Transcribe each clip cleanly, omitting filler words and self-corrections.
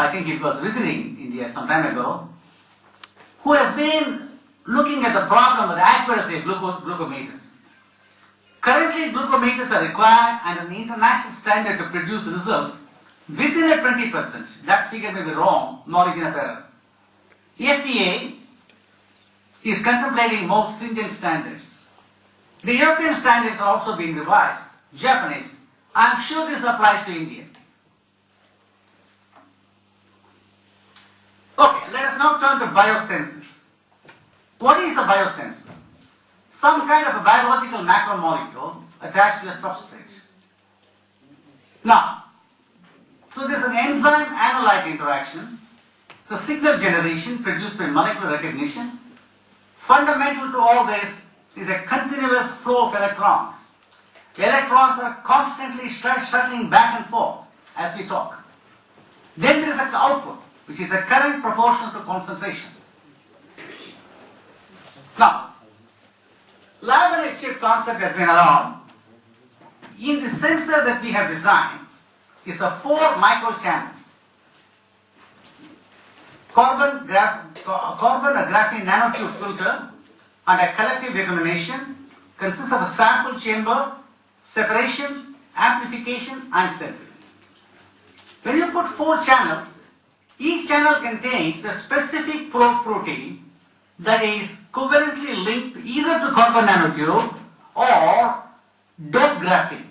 I think it was visiting India some time ago, who has been looking at the problem of the accuracy of glucometers. Currently, glucometers are required under an international standard to produce results within a 20%. That figure may be wrong, margin of error. FDA is contemplating more stringent standards. The European standards are also being revised. Japanese. I am sure this applies to India. Okay, let us now turn to biosensors. What is a biosensor? Some kind of a biological macromolecule attached to a substrate. Now, so there's an enzyme-analyte interaction. It's a signal generation produced by molecular recognition. Fundamental to all this is a continuous flow of electrons. Electrons are constantly shuttling back and forth as we talk. Then there is an output, which is the current proportional to concentration. Now, lab-on-a-chip concept has been around. In the sensor that we have designed is a 4 microchannels. Carbon, a graphene nanotube filter and a collective determination consists of a sample chamber, separation, amplification and sensing. When you put 4 channels, each channel contains a specific probe protein that is covalently linked either to carbon nanotube or dope graphene.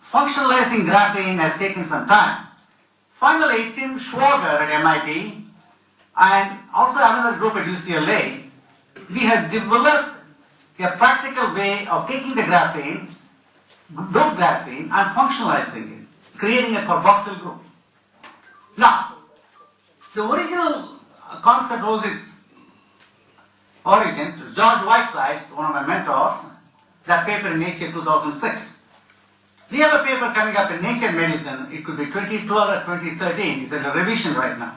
Functionalizing graphene has taken some time. Finally, Tim Schwager at MIT and also another group at UCLA, we have developed a practical way of taking the graphene, dope graphene, and functionalizing it, creating a carboxyl group. Now, the original concept owes its origin to George Whiteside's, one of my mentors, that paper in Nature 2006. We have a paper coming up in Nature Medicine, it could be 2012 or 2013, it's in a revision right now,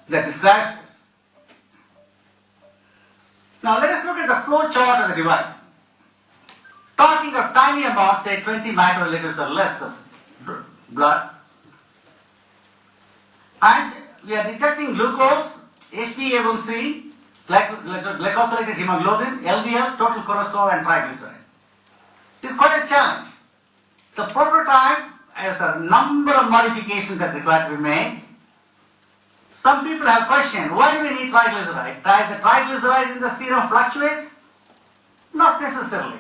that describes this. Now let us look at the flow chart of the device. Talking of tiny amounts, say 20 microliters or less of blood. And we are detecting glucose, HbA1c, glycosylated hemoglobin, LDL, total cholesterol and triglyceride. It's quite a challenge. The prototype has a number of modifications that require to be made. Some people have questioned, why do we need triglyceride? Does the triglyceride in the serum fluctuate? Not necessarily.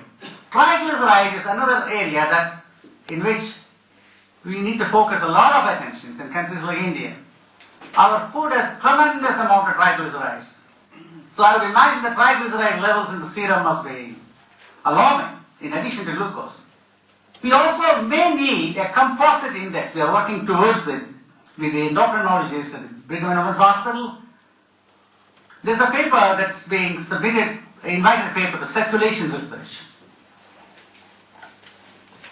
Triglyceride is another area in which we need to focus a lot of attention in countries like India. Our food has tremendous amount of triglycerides. So I would imagine the triglyceride levels in the serum must be alarming in addition to glucose. We also may need a composite index. We are working towards it with the endocrinologist at Brigham and Women's Hospital. There's a paper that's being submitted, invited paper to circulation research.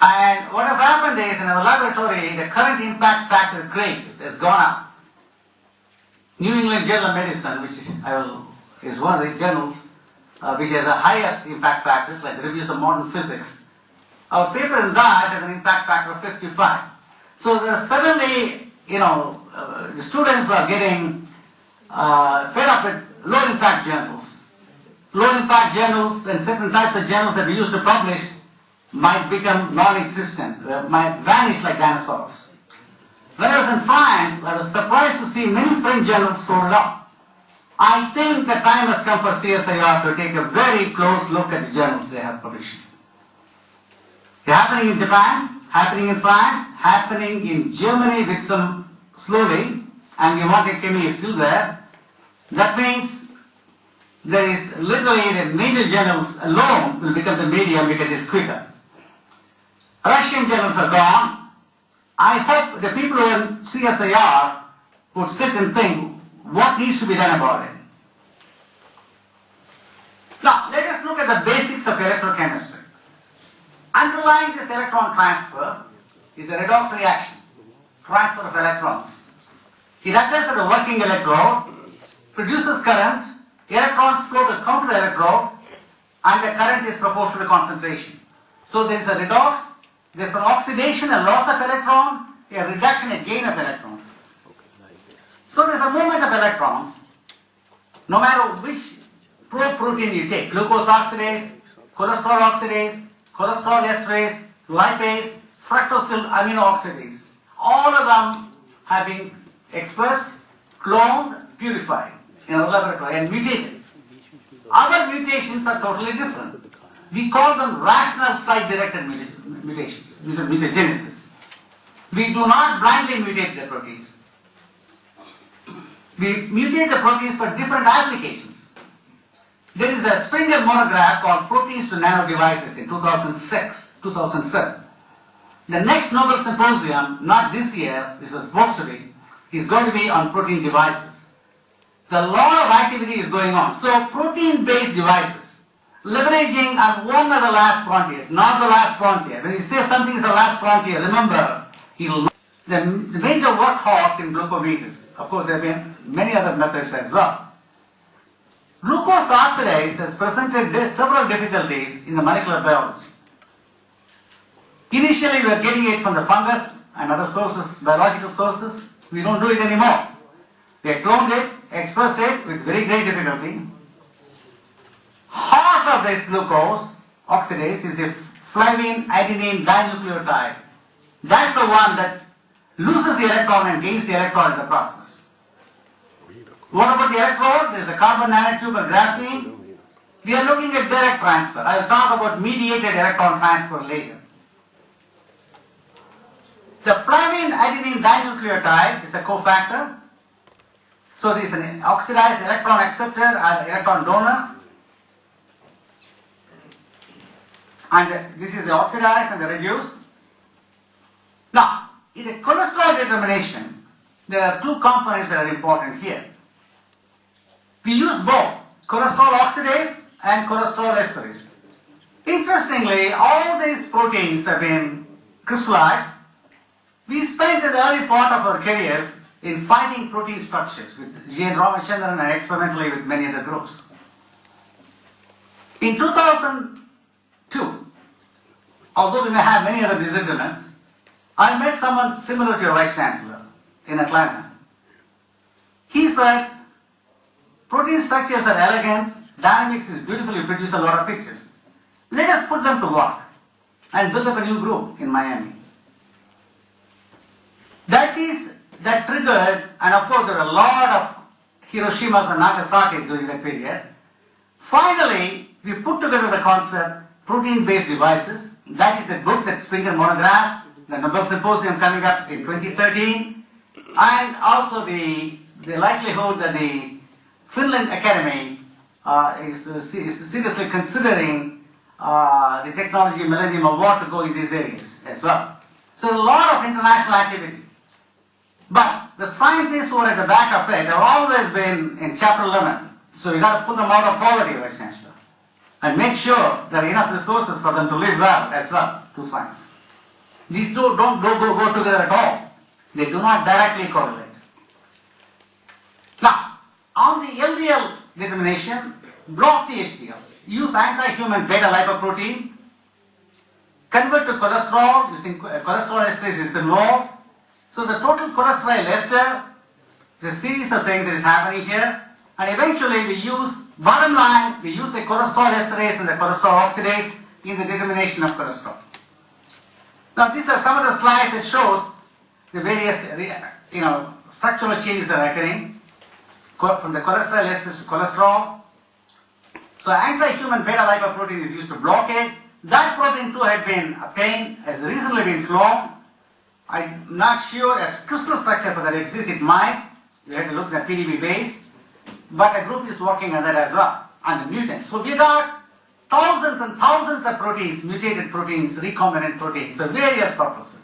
And what has happened is in our laboratory, the current impact factor GRACE has gone up. New England Journal of Medicine, which is one of the journals which has the highest impact factors, like the Reviews of Modern Physics. Our paper in that has an impact factor of 55. So suddenly, the students are getting fed up with low impact journals. Low impact journals and certain types of journals that we used to publish might become non-existent, might vanish like dinosaurs. When I was in France, I was surprised to see many French journals folded up. I think the time has come for CSIR to take a very close look at the journals they have published. They're happening in Japan, happening in France, happening in Germany with some slowly, and Gematria Chemie is still there. That means there is literally the major journals alone will become the medium because it's quicker. Russian journals are gone. I hope the people who are in CSIR would sit and think what needs to be done about it. Now, let us look at the basics of electrochemistry. Underlying this electron transfer is a redox reaction, transfer of electrons. It occurs at a working electrode, produces current, electrons flow to counter electrode, and the current is proportional to concentration. So there is a redox, there is an oxidation, a loss of electron, a reduction, a gain of electrons. So there's a movement of electrons, no matter which protein you take, glucose oxidase, cholesterol oxidase, cholesterol esterase, lipase, fructosyl amino oxidase. All of them have been expressed, cloned, purified in our laboratory and mutated. Other mutations are totally different. We call them rational site-directed mutations, mutagenesis. We do not blindly mutate the proteins. We mutate the proteins for different applications. There is a Springer monograph called Proteins to Nano Devices in 2007. The next Nobel Symposium, not this year, this is supposed to be, is going to be on protein devices. So a lot of activity is going on. So protein-based devices, leveraging on one of the last frontiers, not the last frontier. When you say something is the last frontier, remember, the major workhorse in glucometers. Of course, there have been many other methods as well. Glucose oxidase has presented several difficulties in the molecular biology. Initially, we were getting it from the fungus and other sources, biological sources. We don't do it anymore. We have cloned it, expressed it with very great difficulty. Half of this glucose oxidase is a flavine adenine dinucleotide. That's the one that loses the electron and gains the electron in the process. What about the electrode? There's a carbon nanotube and graphene. We are looking at direct transfer. I will talk about mediated electron transfer later. The flavine adenine dinucleotide is a cofactor. So there is an oxidized electron acceptor and electron donor. And this is the oxidized and the reduced. Now, in the cholesterol determination, there are two components that are important here. We use both cholesterol oxidase and cholesterol esterase. Interestingly, all these proteins have been crystallized. We spent the early part of our careers in finding protein structures with G. N. Ramachandran and experimentally with many other groups. In 2002, although we may have many other disagreements, I met someone similar to your Vice Chancellor in Atlanta. He said, protein structures are elegant, dynamics is beautiful, you produce a lot of pictures. Let us put them to work and build up a new group in Miami. That triggered, and of course there were a lot of Hiroshimas and Nagasaki's during that period. Finally, we put together the concept, protein-based devices. That is the book, that Springer monograph, the Nobel Symposium coming up in 2013, and also the likelihood that the Finland Academy is seriously considering the Technology Millennium Award to go in these areas as well. So a lot of international activity. But the scientists who are at the back of it have always been in Chapter 11. So we got to put them out of poverty, Vice Chancellor, and make sure there are enough resources for them to live well as well to science. These two don't go together at all. They do not directly correlate. Now, on the LDL determination, block the HDL. Use anti-human beta-lipoprotein. Convert to cholesterol using cholesterol esterase is involved. So the total cholesterol ester is a series of things that is happening here. And eventually we use, bottom line, we use the cholesterol esterase and the cholesterol oxidase in the determination of cholesterol. Now these are some of the slides that shows the various structural changes that are occurring from the cholesterol esters to cholesterol. So anti-human beta-lipoprotein is used to block it. That protein too had been obtained, has recently been cloned. I'm not sure as crystal structure for that exists. It might. We have to look at PDB base. But a group is working on that as well, on the mutants. So we got thousands and thousands of proteins, mutated proteins, recombinant proteins, for various purposes.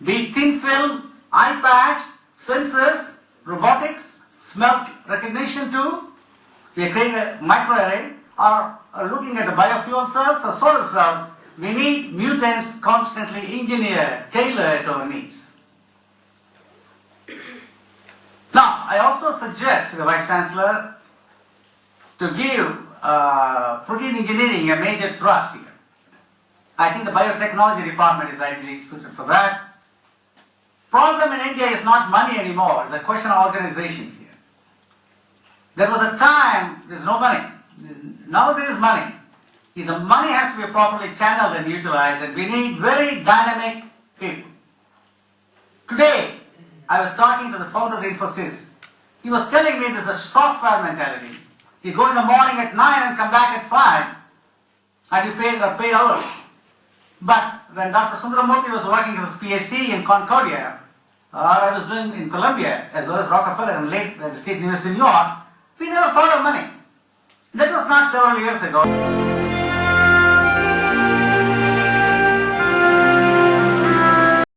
Be it thin film, eye patch, sensors, robotics, smell recognition too. We are creating a microarray, or looking at the biofuel cells or solar cells. We need mutants constantly engineered, tailored to our needs. Now, I also suggest to the Vice Chancellor to give protein engineering a major thrust here. I think the biotechnology department is ideally suited for that. Problem in India is not money anymore, it's a question of organization here. There was a time there's no money. Now there is money. The money has to be properly channeled and utilized, and we need very dynamic people. Today, I was talking to the founder of Infosys. He was telling me this is a software mentality. You go in the morning at 9 and come back at 5, and you pay hours. But when Dr. Sundaramurthy was working his PhD in Concordia, I was doing in Columbia, as well as Rockefeller and late at the State University of New York, we never thought of money. That was not several years ago.